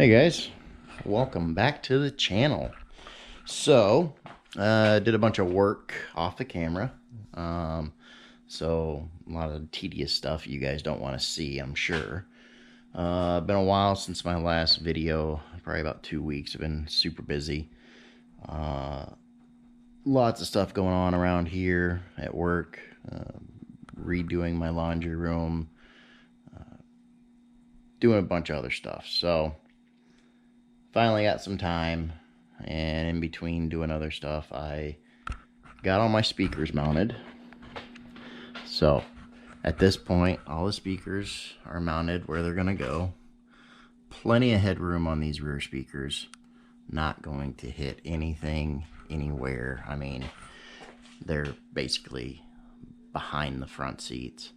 Hey guys, welcome back to the channel. So, did a bunch of work off the camera. So a lot of tedious stuff you guys don't want to see, I'm sure. Been a while since my last video, probably about 2 weeks. I've been super busy. Lots of stuff going on around here at work. Redoing my laundry room. Doing a bunch of other stuff. So, finally got some time, and in between doing other stuff, I got all my speakers mounted. So at this point, all the speakers are mounted where they're gonna go. Plenty of headroom on these rear speakers. Not going to hit anything anywhere. I mean, they're basically behind the front seats.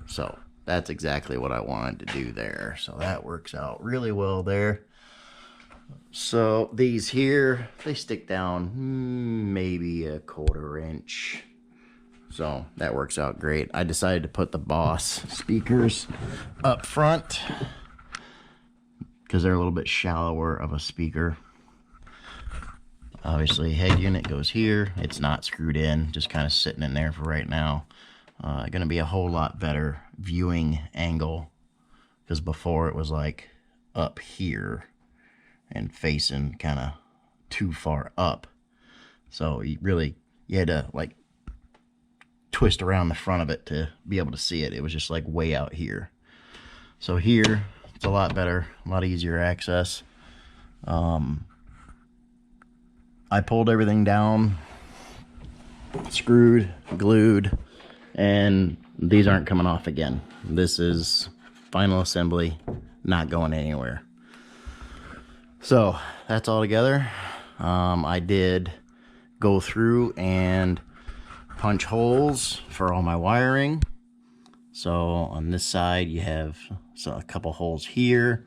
So that's exactly what I wanted to do there. So that works out really well there. So these here, they stick down maybe a 1/4 inch. So that works out great. I decided to put the Boss speakers up front because they're a little bit shallower of a speaker. Obviously, head unit goes here. It's not screwed in, just kind of sitting in there for right now. Going to be a whole lot better viewing angle because before it was like up here and facing kind of too far up. So you had to like twist around the front of it to be able to see it. It was just like way out here. So here it's a lot better, a lot easier access. I pulled everything down, screwed, glued, and these aren't coming off again. This is final assembly, not going anywhere. So that's all together. I did go through and punch holes for all my wiring. So on this side you have a couple holes here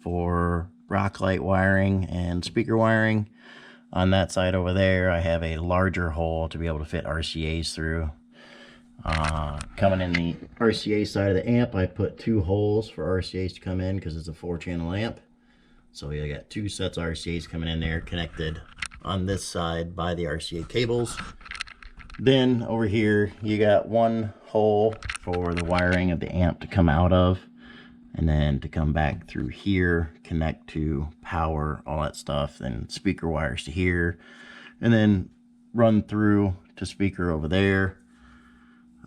for rock light wiring and speaker wiring. On that side over there I have a larger hole to be able to fit RCAs through. Coming in the RCA side of the amp, I put 2 holes for RCAs to come in because it's a 4-channel amp. So we got 2 sets of RCAs coming in there connected on this side by the RCA cables. Then over here you got 1 hole for the wiring of the amp to come out of, and then to come back through here, connect to power, all that stuff, then speaker wires to here, and then run through to speaker over there.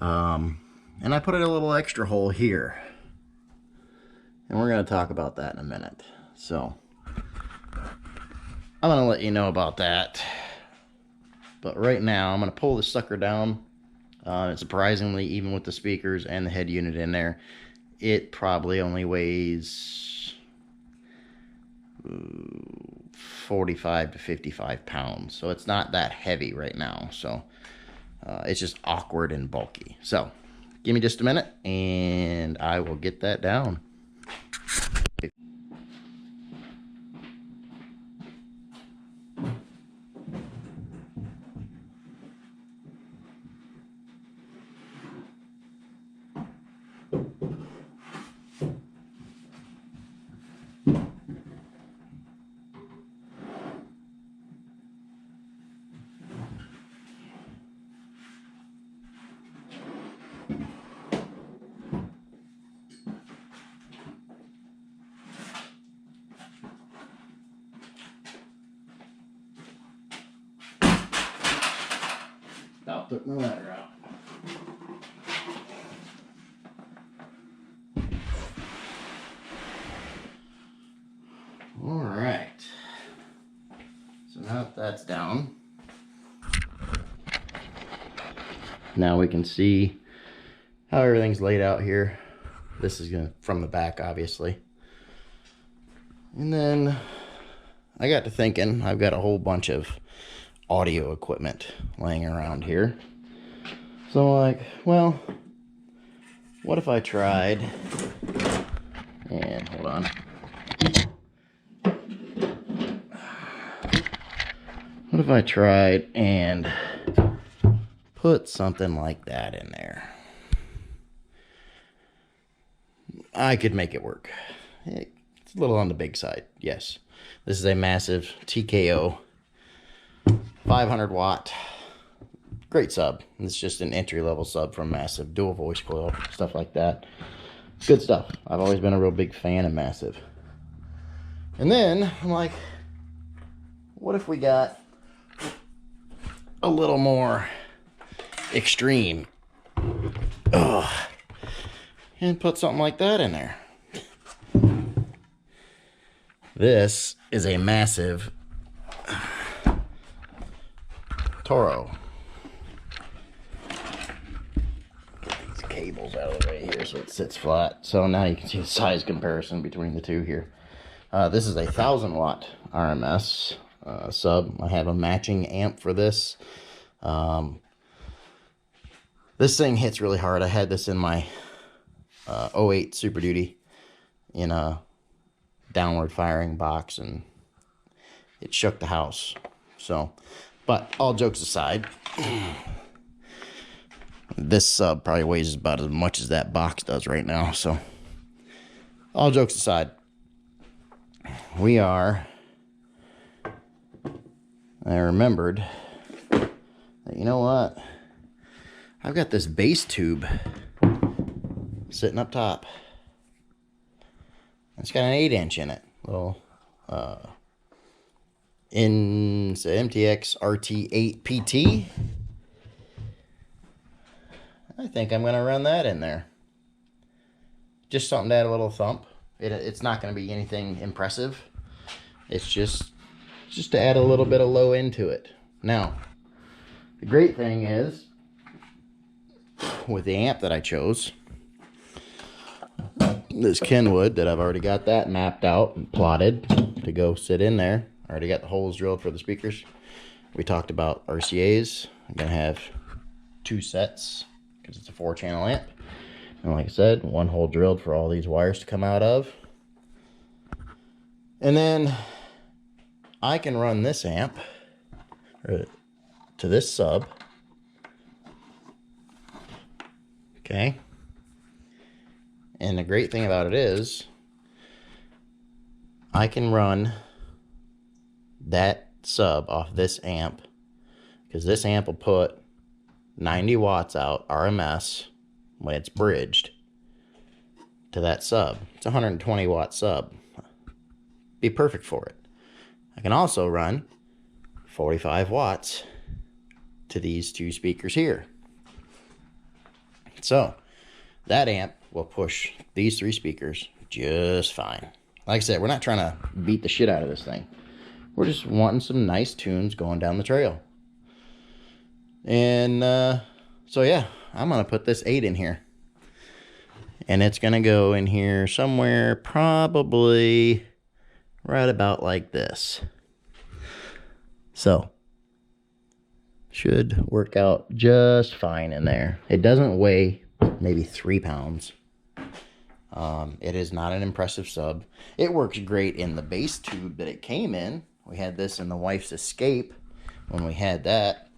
And I put a little extra hole here, and we're going to talk about that in a minute. So I'm going to let you know about that. But right now I'm going to pull this sucker down. Surprisingly, even with the speakers and the head unit in there, it probably only weighs 45 to 55 pounds. So it's not that heavy right now. So it's just awkward and bulky. So give me just a minute and I will get that down. About took my ladder out. All right. So now that that's down, now we can see how everything's laid out here. This is gonna from the back, obviously. And then I got to thinking, I've got a whole bunch of audio equipment laying around here. So I'm like, well, what if I tried, and hold on. What if I tried and put something like that in there? I could make it work. It's a little on the big side, yes. This is a massive TKO 500 watt. Great sub. It's just an entry-level sub from Massive. Dual voice coil, stuff like that. Good stuff. I've always been a real big fan of Massive. And then I'm like, what if we got a little more extreme? Ugh. And put something like that in there. This is a Massive Toro. Get these cables out of the way here so it sits flat. So now you can see the size comparison between the two here. This is a 1000 watt RMS sub. I have a matching amp for this. This thing hits really hard. I had this in my 08 Super Duty in a downward firing box, and it shook the house. So, but all jokes aside, this sub probably weighs about as much as that box does right now. So, all jokes aside, I remembered that, you know what? I've got this bass tube sitting up top. It's got an 8-inch in it. Little it's a MTX RT8 PT. I think I'm gonna run that in there. Just something to add a little thump. It's not gonna be anything impressive. It's just to add a little bit of low into it. Now, the great thing is, with the amp that I chose, this Kenwood that I've already got that mapped out and plotted to go sit in there. I already got the holes drilled for the speakers. We talked about RCAs. I'm gonna have 2 sets because it's a 4-channel amp. And like I said, 1 hole drilled for all these wires to come out of. And then I can run this amp to this sub. Okay. And the great thing about it is, I can run that sub off this amp, because this amp will put 90 watts out RMS when it's bridged to that sub. It's a 120 watt sub. Be perfect for it. I can also run 45 watts to these 2 speakers here. So that amp will push these 3 speakers just fine. Like I said, we're not trying to beat the shit out of this thing. We're just wanting some nice tunes going down the trail. And so yeah, I'm gonna put this 8 in here. And it's gonna go in here somewhere probably right about like this. So should work out just fine in there. It doesn't weigh maybe 3 pounds. It is not an impressive sub. It works great in the bass tube that it came in. We had this in the wife's Escape when we had that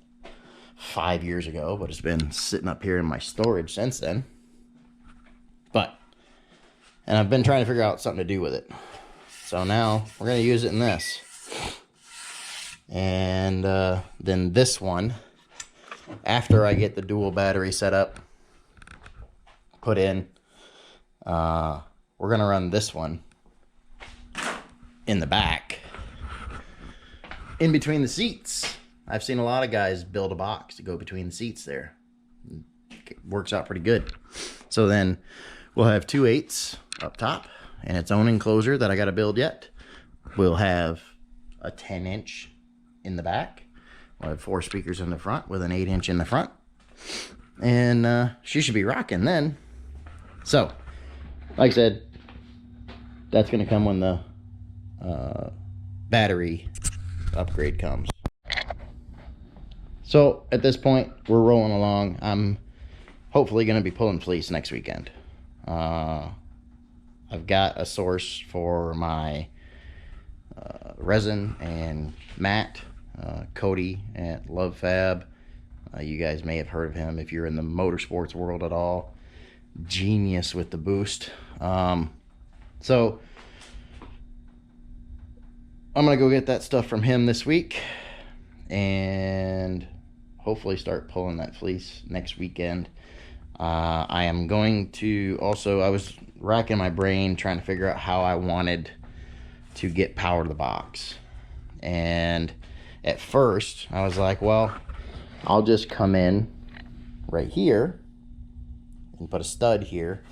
5 years ago, but it's been sitting up here in my storage since then. And I've been trying to figure out something to do with it. So now we're going to use it in this. And then this one, after I get the dual battery set up, put in, we're going to run this one in the back, in between the seats. I've seen a lot of guys build a box to go between the seats there. It works out pretty good. So then we'll have 2 8s up top and its own enclosure that I got to build yet. We'll have a 10-inch in the back. We'll have 4 speakers in the front with an 8-inch in the front. And she should be rocking then. So, like I said, that's going to come when the battery upgrade comes. So, at this point, we're rolling along. I'm hopefully going to be pulling fleece next weekend. I've got a source for my resin and mat, Cody at Love Fab. You guys may have heard of him if you're in the motorsports world at all. Genius with the boost. So I'm gonna go get that stuff from him this week and hopefully start pulling that fleece next weekend. I am going to also, I was racking my brain trying to figure out how I wanted to get power to the box. And at first I was like, well, I'll just come in right here and put a stud here,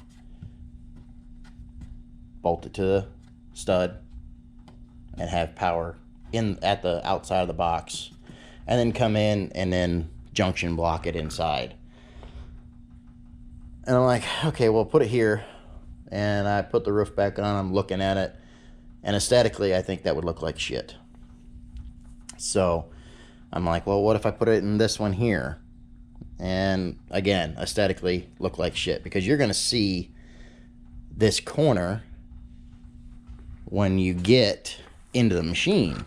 bolt it to the stud, and have power in at the outside of the box, and then come in and then junction block it inside. And I'm like, okay, well, put it here. And I put the roof back on. I'm looking at it, and aesthetically I think that would look like shit. So I'm like, well, what if I put it in this one here? And again, aesthetically look like shit, because you're gonna see this corner when you get into the machine.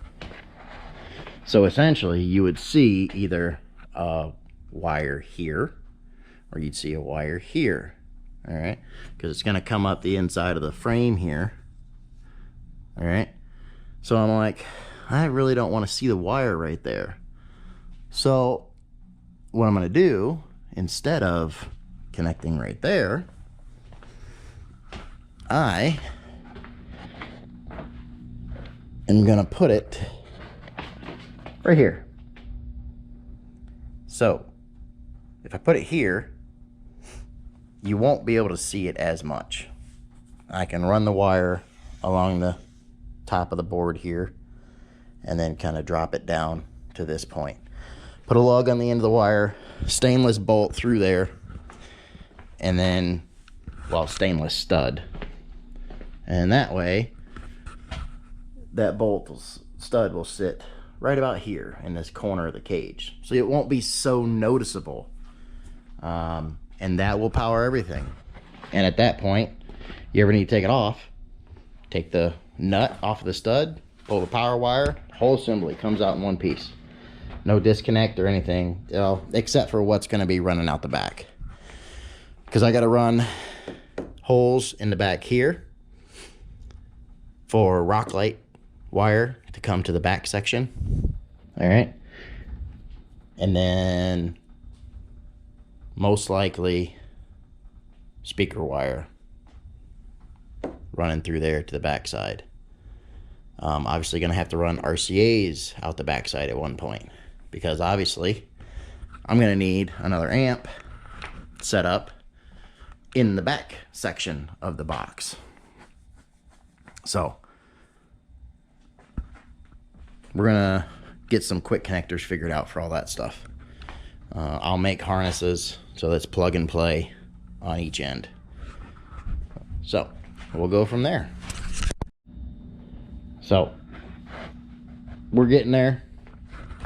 So essentially you would see either a wire here, or you'd see a wire here. All right, because it's going to come up the inside of the frame here. All right, so I'm like, I really don't want to see the wire right there. So what I'm going to do, instead of connecting right there, I am going to put it right here. So if I put it here, you won't be able to see it as much. I can run the wire along the top of the board here and then kind of drop it down to this point. Put a lug on the end of the wire, stainless bolt through there, and then, well, stainless stud. And that way, that stud will sit right about here in this corner of the cage. So it won't be so noticeable. And that will power everything. And at that point, you ever need to take it off, take the nut off of the stud, pull the power wire, whole assembly comes out in one piece. No disconnect or anything, you know, except for what's going to be running out the back. Because I got to run holes in the back here for rock light wire to come to the back section. All right. And then most likely speaker wire running through there to the backside. Obviously going to have to run RCAs out the backside at one point, because obviously I'm going to need another amp set up in the back section of the box. So we're going to get some quick connectors figured out for all that stuff. I'll make harnesses so that's plug and play on each end. So we'll go from there. So we're getting there.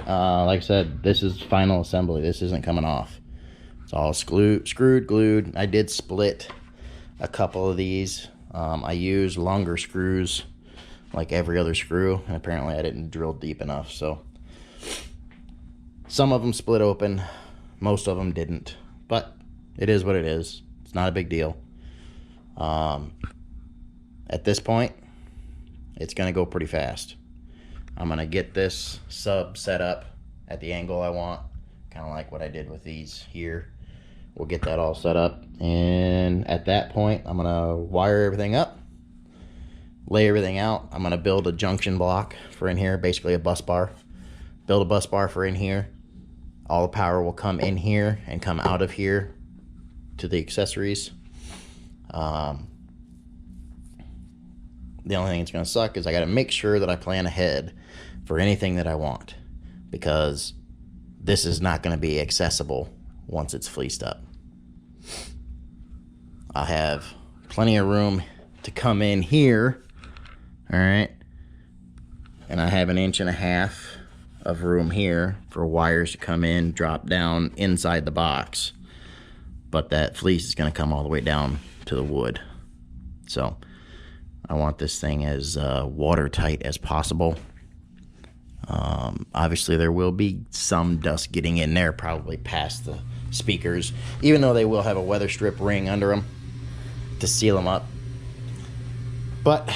Like I said, this is final assembly. This isn't coming off. It's all screwed, glued. I did split a couple of these. I used longer screws like every other screw, and apparently I didn't drill deep enough. So some of them split open, most of them didn't, but it is what it is. It's not a big deal. At this point, it's going to go pretty fast. I'm going to get this sub set up at the angle I want, kind of like what I did with these here. We'll get that all set up, and at that point, I'm going to wire everything up, lay everything out. I'm going to build a junction block for in here, basically a bus bar. Build a bus bar for in here. All the power will come in here and come out of here to the accessories. The only thing that's going to suck is I got to make sure that I plan ahead for anything that I want, because this is not going to be accessible once it's fleeced up. I'll have plenty of room to come in here, all right, and I have 1.5 inches of room here for wires to come in, drop down inside the box, but that fleece is going to come all the way down to the wood. So I want this thing as watertight as possible. Obviously there will be some dust getting in there, probably past the speakers, even though they will have a weather strip ring under them to seal them up. But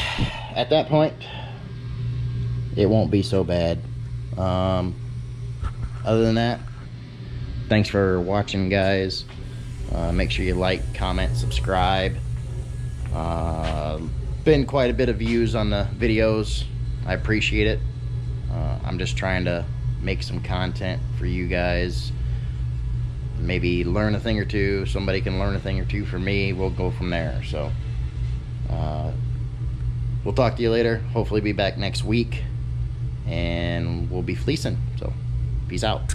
at that point, it won't be so bad. Other than that, thanks for watching, guys. Make sure you like, comment, subscribe. Been quite a bit of views on the videos. I appreciate it. I'm just trying to make some content for you guys. Maybe learn a thing or two. Somebody can learn a thing or two from me. We'll go from there. So we'll talk to you later. Hopefully be back next week, and we'll be fleecing. So peace out.